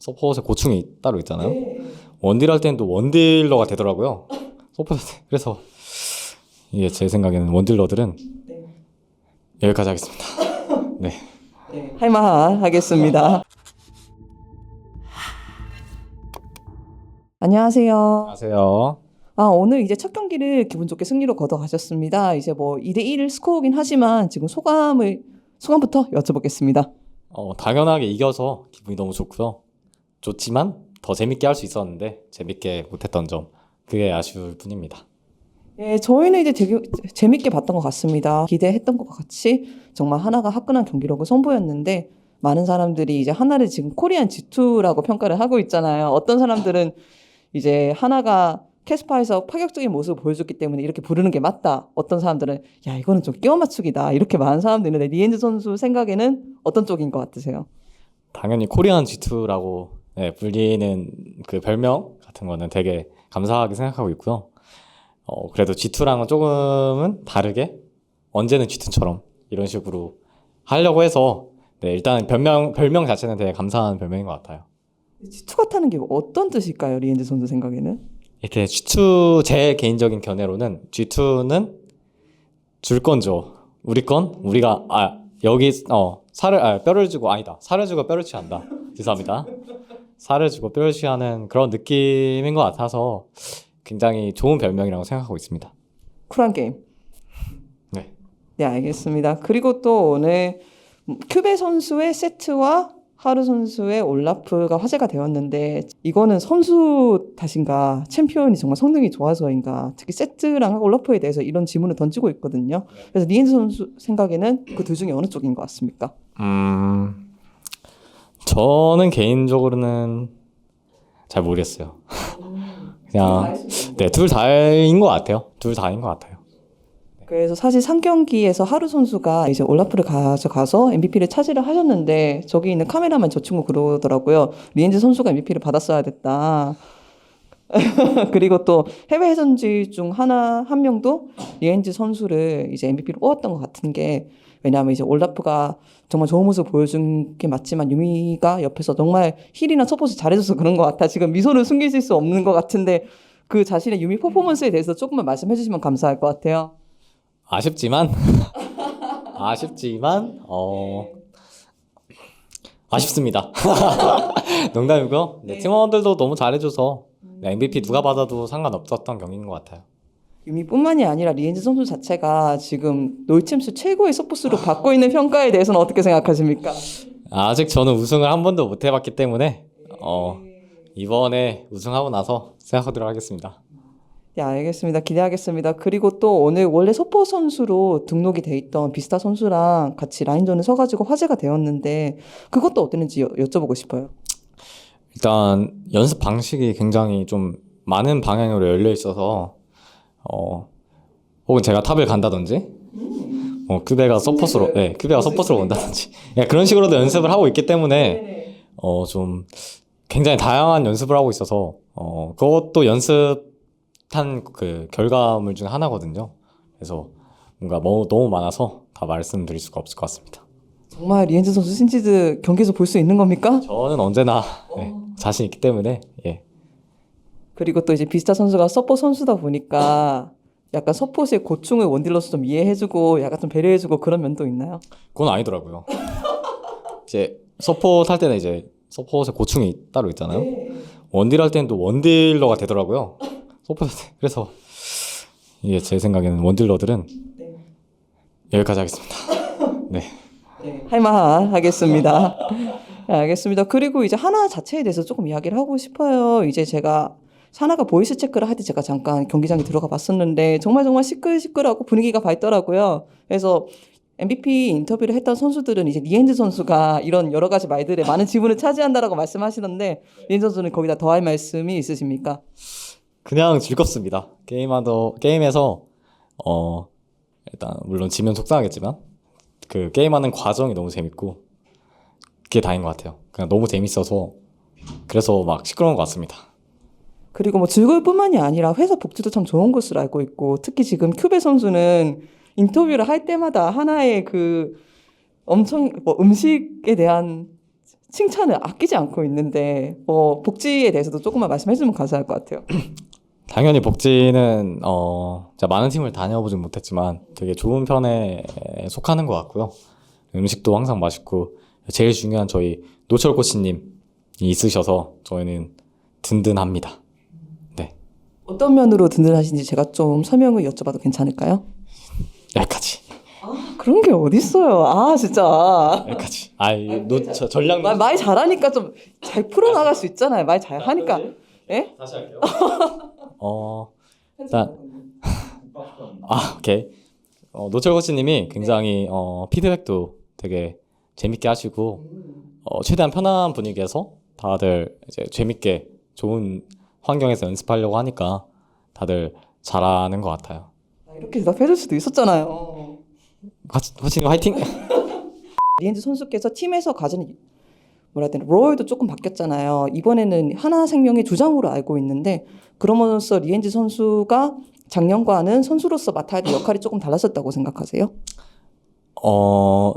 서폿의 고충이 따로 있잖아요. 네. 원딜 할 때는 또 원딜러가 되더라고요. 서폿 그래서 이게 제 생각에는 원딜러들은 네. 여기까지 하겠습니다. 네. 네. 할만하겠습니다. 안녕하세요. 안녕하세요. 오늘 이제 첫 경기를 기분 좋게 승리로 걷어가셨습니다. 이제 뭐 2대1 스코어긴 하지만 지금 소감부터 여쭤보겠습니다. 당연하게 이겨서 기분이 너무 좋고요. 좋지만 더 재밌게 할 수 있었는데 재밌게 못했던 점, 그게 아쉬울 뿐입니다. 예, 저희는 이제 되게 재밌게 봤던 것 같습니다. 기대했던 것과 같이 정말 하나가 화끈한 경기력을 선보였는데 많은 사람들이 이제 하나를 지금 코리안 G2라고 평가를 하고 있잖아요. 어떤 사람들은 이제 하나가 캐스파에서 파격적인 모습을 보여줬기 때문에 이렇게 부르는 게 맞다. 어떤 사람들은 야 이거는 좀 끼워 맞추기다. 이렇게 많은 사람들이 있는데 리엔즈 선수 생각에는 어떤 쪽인 것 같으세요? 당연히 코리안 G2라고 불리는 그 별명 같은 거는 되게 감사하게 생각하고 있고요. 그래도 G2랑은 조금은 다르게 언제는 G2처럼 이런 식으로 하려고 해서 일단 별명 자체는 되게 감사한 별명인 것 같아요. G2가 타는 게 어떤 뜻일까요? 리엔즈 선수 생각에는? 이렇게 G2 제 개인적인 견해로는 G2는 줄 건 줘. 우리 건 우리가 여기 뼈를 주고 살을 주고 뼈를 취한다. 죄송합니다. 살을 주고 뼈를 취하는 그런 느낌인 것 같아서 굉장히 좋은 별명이라고 생각하고 있습니다. 쿨한 게임. 네. 네, 알겠습니다. 그리고 또 오늘 큐베 선수의 세트와 하루 선수의 올라프가 화제가 되었는데 이거는 선수 탓인가 챔피언이 정말 성능이 좋아서인가 특히 세트랑 올라프에 대해서 이런 질문을 던지고 있거든요. 그래서 리엔즈 선수 생각에는 그 둘 중에 어느 쪽인 것 같습니까? 저는 개인적으로는 잘 모르겠어요. 그냥 둘 다인 것 같아요. 둘 다인 것 같아요. 그래서 사실 3경기에서 하루 선수가 이제 올라프를 가져가서 MVP를 차지를 하셨는데 저기 있는 카메라만 저 친구 그러더라고요. 리엔즈 선수가 MVP를 받았어야 됐다. 그리고 또 해외 해전지 중 한 명도 리엔즈 선수를 이제 MVP로 뽑았던 것 같은 게 왜냐하면 이제 올라프가 정말 좋은 모습을 보여준 게 맞지만 유미가 옆에서 정말 힐이나 서포트 잘해줘서 그런 것 같아. 지금 미소를 숨기실 수 없는 것 같은데 그 자신의 유미 퍼포먼스에 대해서 조금만 말씀해 주시면 감사할 것 같아요. 아쉽지만 아쉽습니다. 농담이고요. 팀원들도 너무 잘해줘서 MVP 누가 받아도 상관없었던 경기인 것 같아요. 유미뿐만이 아니라 리엔즈 선수 자체가 지금 놀챔스 최고의 서포스로 받고 있는 평가에 대해서는 어떻게 생각하십니까? 아직 저는 우승을 한 번도 못 해봤기 때문에 이번에 우승하고 나서 생각하도록 하겠습니다. 네, 알겠습니다. 기대하겠습니다. 그리고 또 오늘 원래 서포 선수로 등록이 돼 있던 비스타 선수랑 같이 라인전에 서가지고 화제가 되었는데 그것도 어땠는지 여쭤보고 싶어요. 일단 연습 방식이 굉장히 좀 많은 방향으로 열려 있어서 혹은 제가 탑을 간다든지 큐베가 서폿으로 온다든지 그런 식으로도 연습을 하고 있기 때문에 좀 굉장히 다양한 연습을 하고 있어서 그것도 연습한 그 결과물 중 하나거든요. 그래서 뭔가 너무 많아서 다 말씀드릴 수가 없을 것 같습니다. 정말 리엔즈 선수 신지드 경기에서 볼 수 있는 겁니까? 저는 언제나 자신 있기 때문에 그리고 또 이제 비스타 선수가 서포 선수다 보니까 약간 서폿의 고충을 원딜러서 좀 이해해주고 약간 좀 배려해주고 그런 면도 있나요? 그건 아니더라고요. 이제 서폿 할 때는 이제 서폿의 고충이 따로 있잖아요. 원딜 할 때는 또 원딜러가 되더라고요. 서폿 그래서 이게 제 생각에는 원딜러들은 여기까지 하겠습니다. 네. 할만하겠습니다. 네, 알겠습니다. 그리고 이제 하나 자체에 대해서 조금 이야기를 하고 싶어요. 이제 제가 하나가 보이스 체크를 할 때 제가 잠깐 경기장에 들어가 봤었는데 정말 시끌시끌하고 분위기가 밝더라고요. 그래서 MVP 인터뷰를 했던 선수들은 이제 리엔즈 선수가 이런 여러 가지 말들에 많은 지분을 차지한다라고 말씀하시던데 리엔즈 선수는 거기다 더할 말씀이 있으십니까? 그냥 즐겁습니다. 게임에서 일단 물론 지면 속상하겠지만 그 게임하는 과정이 너무 재밌고 그게 다인 것 같아요. 그냥 너무 재밌어서 그래서 막 시끄러운 것 같습니다. 그리고 뭐 즐거울 뿐만이 아니라 회사 복지도 참 좋은 것으로 알고 있고 특히 지금 큐베 선수는 인터뷰를 할 때마다 하나의 그 엄청 뭐 음식에 대한 칭찬을 아끼지 않고 있는데 복지에 대해서도 조금만 말씀해주면 감사할 것 같아요. 당연히 복지는 제가 많은 팀을 다녀보진 못했지만 되게 좋은 편에 속하는 것 같고요. 음식도 항상 맛있고 제일 중요한 저희 노철 코치님이 있으셔서 저희는 든든합니다. 네, 어떤 면으로 든든하신지 제가 좀 설명을 여쭤봐도 괜찮을까요? 여기까지. 그런 게 어딨어요. 아 진짜. 여기까지. 전략 말 잘하니까 좀 잘 풀어나갈 수 있잖아요. 말 잘하니까. 예? 다시 할게요. 일단 오케이. 노철 코치님이 굉장히 피드백도 되게 재밌게 하시고 최대한 편한 분위기에서 다들 이제 재밌게 좋은 환경에서 연습하려고 하니까 다들 잘하는 것 같아요. 이렇게 대답해줄 수도 있었잖아요. 코치님 화이팅! 리엔즈 선수께서 팀에서 가진 뭐라 해야 되나 롤도 조금 바뀌었잖아요. 이번에는 하나생명의 주장으로 알고 있는데 그러면서 리엔즈 선수가 작년과는 선수로서 맡아야 될 역할이 조금 달라졌다고 생각하세요?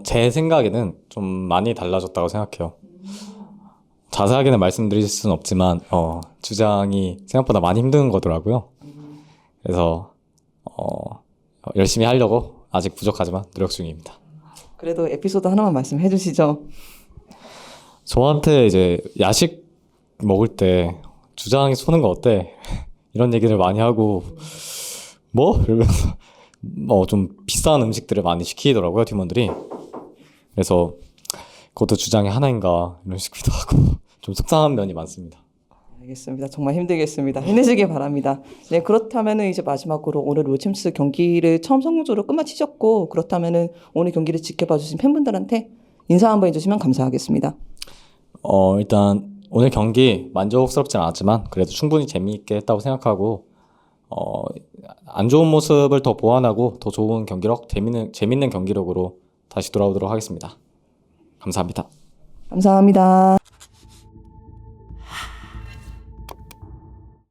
제 생각에는 좀 많이 달라졌다고 생각해요. 자세하게는 말씀드릴 수는 없지만 주장이 생각보다 많이 힘든 거더라고요. 그래서 열심히 하려고 아직 부족하지만 노력 중입니다. 그래도 에피소드 하나만 말씀해 주시죠. 저한테 이제 야식 먹을 때 주장이 쏘는 거 어때? 이런 얘기를 많이 하고 뭐? 이러면서 좀 비싼 음식들을 많이 시키더라고요 팀원들이. 그래서 그것도 주장의 하나인가 이런 식으로 하고 좀 속상한 면이 많습니다. 알겠습니다. 정말 힘들겠습니다. 힘내시길 바랍니다. 네, 그렇다면은 이제 마지막으로 오늘 롤챔스 경기를 처음 성공적으로 끝마치셨고 그렇다면은 오늘 경기를 지켜봐 주신 팬분들한테 인사 한번 해주시면 감사하겠습니다. 일단 오늘 경기 만족스럽진 않았지만 그래도 충분히 재미있게 했다고 생각하고 안 좋은 모습을 더 보완하고 더 좋은 경기력, 재밌는 경기력으로 다시 돌아오도록 하겠습니다. 감사합니다. 감사합니다.